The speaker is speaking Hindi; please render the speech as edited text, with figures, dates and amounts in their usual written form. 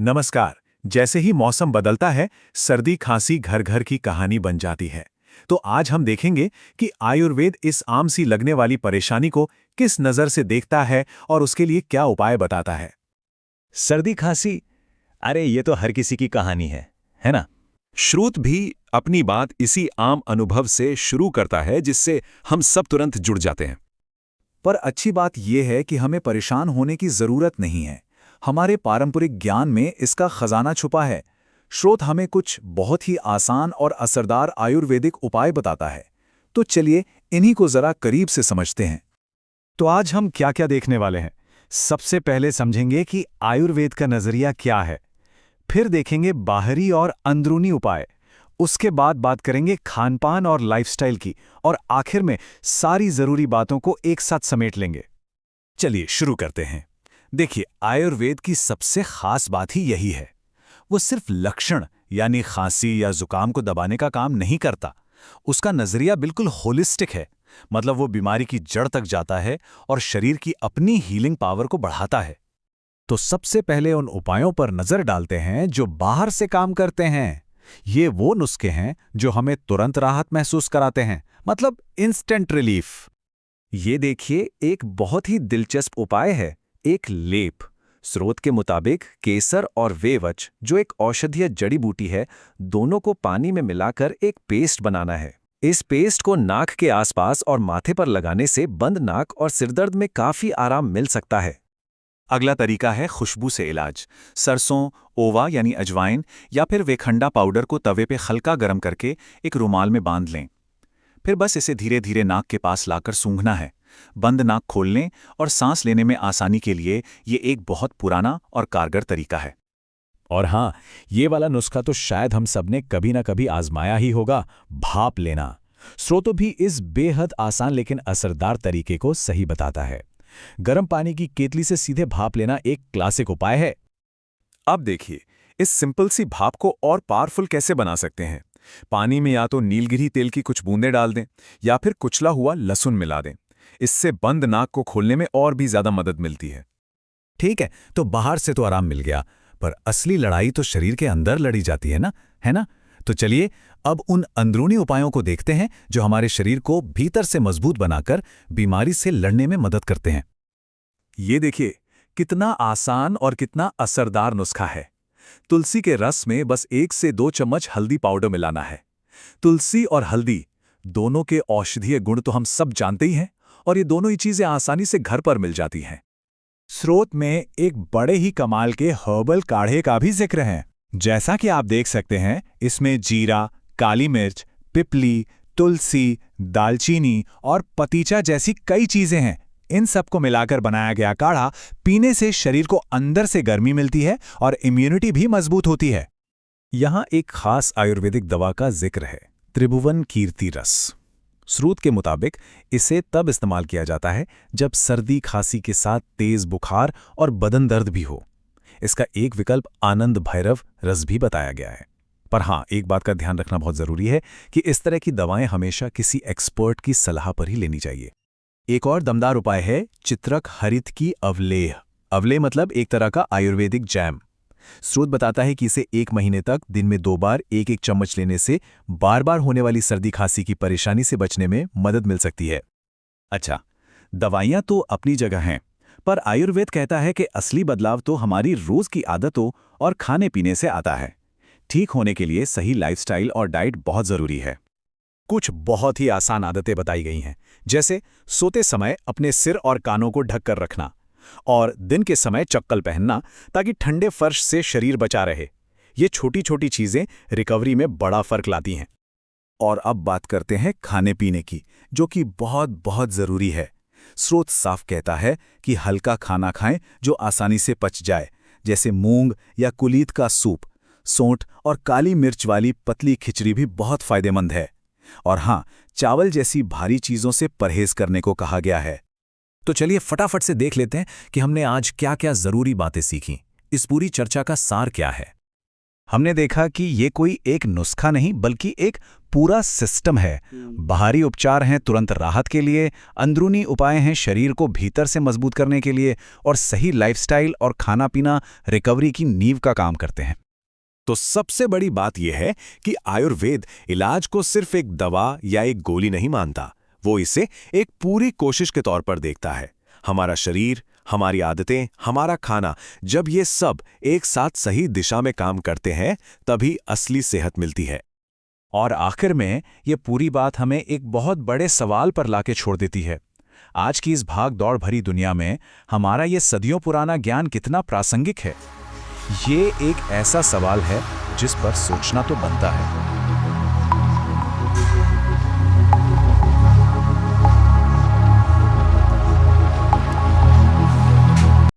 नमस्कार। जैसे ही मौसम बदलता है, सर्दी खांसी घर घर की कहानी बन जाती है। तो आज हम देखेंगे कि आयुर्वेद इस आम सी लगने वाली परेशानी को किस नज़र से देखता है और उसके लिए क्या उपाय बताता है। सर्दी खांसी, अरे ये तो हर किसी की कहानी है ना। श्रुत भी अपनी बात इसी आम अनुभव से शुरू करता है जिससे हम सब तुरंत जुड़ जाते हैं। पर अच्छी बात यह है कि हमें परेशान होने की ज़रूरत नहीं है। हमारे पारंपरिक ज्ञान में इसका खजाना छुपा है। स्रोत हमें कुछ बहुत ही आसान और असरदार आयुर्वेदिक उपाय बताता है। तो चलिए इन्हीं को ज़रा करीब से समझते हैं। तो आज हम क्या क्या देखने वाले हैं। सबसे पहले समझेंगे कि आयुर्वेद का नजरिया क्या है, फिर देखेंगे बाहरी और अंदरूनी उपाय, उसके बाद बात करेंगे खानपान और लाइफस्टाइल की, और आखिर में सारी जरूरी बातों को एक साथ समेट लेंगे। चलिए शुरू करते हैं। देखिए, आयुर्वेद की सबसे खास बात ही यही है। वो सिर्फ लक्षण यानी खांसी या जुकाम को दबाने का काम नहीं करता। उसका नजरिया बिल्कुल होलिस्टिक है। मतलब वो बीमारी की जड़ तक जाता है और शरीर की अपनी हीलिंग पावर को बढ़ाता है। तो सबसे पहले उन उपायों पर नजर डालते हैं जो बाहर से काम करते हैं। ये वो नुस्खे हैं जो हमें तुरंत राहत महसूस कराते हैं, मतलब इंस्टेंट रिलीफ। ये देखिए, एक बहुत ही दिलचस्प उपाय है, एक लेप। स्रोत के मुताबिक केसर और वेवच, जो एक औषधीय जड़ी बूटी है, दोनों को पानी में मिलाकर एक पेस्ट बनाना है। इस पेस्ट को नाक के आसपास और माथे पर लगाने से बंद नाक और सिरदर्द में काफी आराम मिल सकता है। अगला तरीका है खुशबू से इलाज। सरसों, ओवा यानी अजवाइन या फिर वेखंडा पाउडर को तवे पे हल्का गर्म करके एक रुमाल में बांध लें। फिर बस इसे धीरे धीरे नाक के पास लाकर सूंघना है। बंद नाक खोलने और सांस लेने में आसानी के लिए ये एक बहुत पुराना और कारगर तरीका है। और हाँ, ये वाला नुस्खा तो शायद हम सबने कभी ना कभी आजमाया ही होगा, भाप लेना। स्रोतो भी इस बेहद आसान लेकिन असरदार तरीके को सही बताता है। गर्म पानी की केतली से सीधे भाप लेना एक क्लासिक उपाय है। अब देखिए, इस सिंपल सी भाप को और पावरफुल कैसे बना सकते हैं। पानी में या तो नीलगिरी तेल की कुछ बूंदें डाल दें या फिर कुचला हुआ लहसुन मिला दें। इससे बंद नाक को खोलने में और भी ज्यादा मदद मिलती है। ठीक है, तो बाहर से तो आराम मिल गया, पर असली लड़ाई तो शरीर के अंदर लड़ी जाती है ना। तो चलिए अब उन अंदरूनी उपायों को देखते हैं जो हमारे शरीर को भीतर से मजबूत बनाकर बीमारी से लड़ने में मदद करते हैं। ये देखिए, कितना आसान और कितना असरदार नुस्खा है। तुलसी के रस में बस 1 से 2 चम्मच हल्दी पाउडर मिलाना है। तुलसी और हल्दी दोनों के औषधीय गुण तो हम सब जानते ही हैं, और ये दोनों ही चीजें आसानी से घर पर मिल जाती हैं। स्रोत में एक बड़े ही कमाल के हर्बल काढ़े का भी जिक्र है। जैसा कि आप देख सकते हैं, इसमें जीरा, काली मिर्च, पिपली, तुलसी, दालचीनी और पतीचा जैसी कई चीजें हैं। इन सबको मिलाकर बनाया गया काढ़ा पीने से शरीर को अंदर से गर्मी मिलती है और इम्यूनिटी भी मजबूत होती है। यहाँ एक खास आयुर्वेदिक दवा का जिक्र है, त्रिभुवन कीर्ति रस। स्रोत के मुताबिक इसे तब इस्तेमाल किया जाता है जब सर्दी खांसी के साथ तेज बुखार और बदन दर्द भी हो। इसका एक विकल्प आनंद भैरव रस भी बताया गया है। पर हाँ, एक बात का ध्यान रखना बहुत जरूरी है कि इस तरह की दवाएं हमेशा किसी एक्सपर्ट की सलाह पर ही लेनी चाहिए। एक और दमदार उपाय है चित्रक हरित की अवलेह। अवलेह मतलब एक तरह का आयुर्वेदिक जैम। स्रोत बताता है कि इसे 1 महीने तक दिन में 2 बार 1-1 चम्मच लेने से बार बार होने वाली सर्दी खांसी की परेशानी से बचने में मदद मिल सकती है। अच्छा, दवाइयां तो अपनी जगह हैं, पर आयुर्वेद कहता है कि असली बदलाव तो हमारी रोज की आदतों और खाने पीने से आता है। ठीक होने के लिए सही लाइफस्टाइल और डाइट बहुत जरूरी है। कुछ बहुत ही आसान आदतें बताई गई हैं, जैसे सोते समय अपने सिर और कानों को ढककर रखना और दिन के समय चप्पल पहनना ताकि ठंडे फर्श से शरीर बचा रहे। ये छोटी छोटी चीजें रिकवरी में बड़ा फर्क लाती हैं। और अब बात करते हैं खाने पीने की, जो कि बहुत बहुत जरूरी है। स्रोत साफ कहता है कि हल्का खाना खाएं जो आसानी से पच जाए, जैसे मूंग या कुलीत का सूप। सोंठ और काली मिर्च वाली पतली खिचड़ी भी बहुत फायदेमंद है। और हाँ, चावल जैसी भारी चीजों से परहेज करने को कहा गया है। तो चलिए फटाफट से देख लेते हैं कि हमने आज क्या क्या जरूरी बातें सीखी। इस पूरी चर्चा का सार क्या है। हमने देखा कि ये कोई एक नुस्खा नहीं बल्कि एक पूरा सिस्टम है। बाहरी उपचार हैं तुरंत राहत के लिए, अंदरूनी उपाय हैं शरीर को भीतर से मजबूत करने के लिए, और सही लाइफस्टाइल और खाना पीना रिकवरी की नींव का काम करते हैं। तो सबसे बड़ी बात यह है कि आयुर्वेद इलाज को सिर्फ एक दवा या एक गोली नहीं मानता, वो इसे एक पूरी कोशिश के तौर पर देखता है। हमारा शरीर, हमारी आदतें, हमारा खाना, जब ये सब एक साथ सही दिशा में काम करते हैं तभी असली सेहत मिलती है। और आखिर में ये पूरी बात हमें एक बहुत बड़े सवाल पर लाके छोड़ देती है। आज की इस भाग दौड़ भरी दुनिया में हमारा ये सदियों पुराना ज्ञान कितना प्रासंगिक है? ये एक ऐसा सवाल है जिस पर सोचना तो बनता है।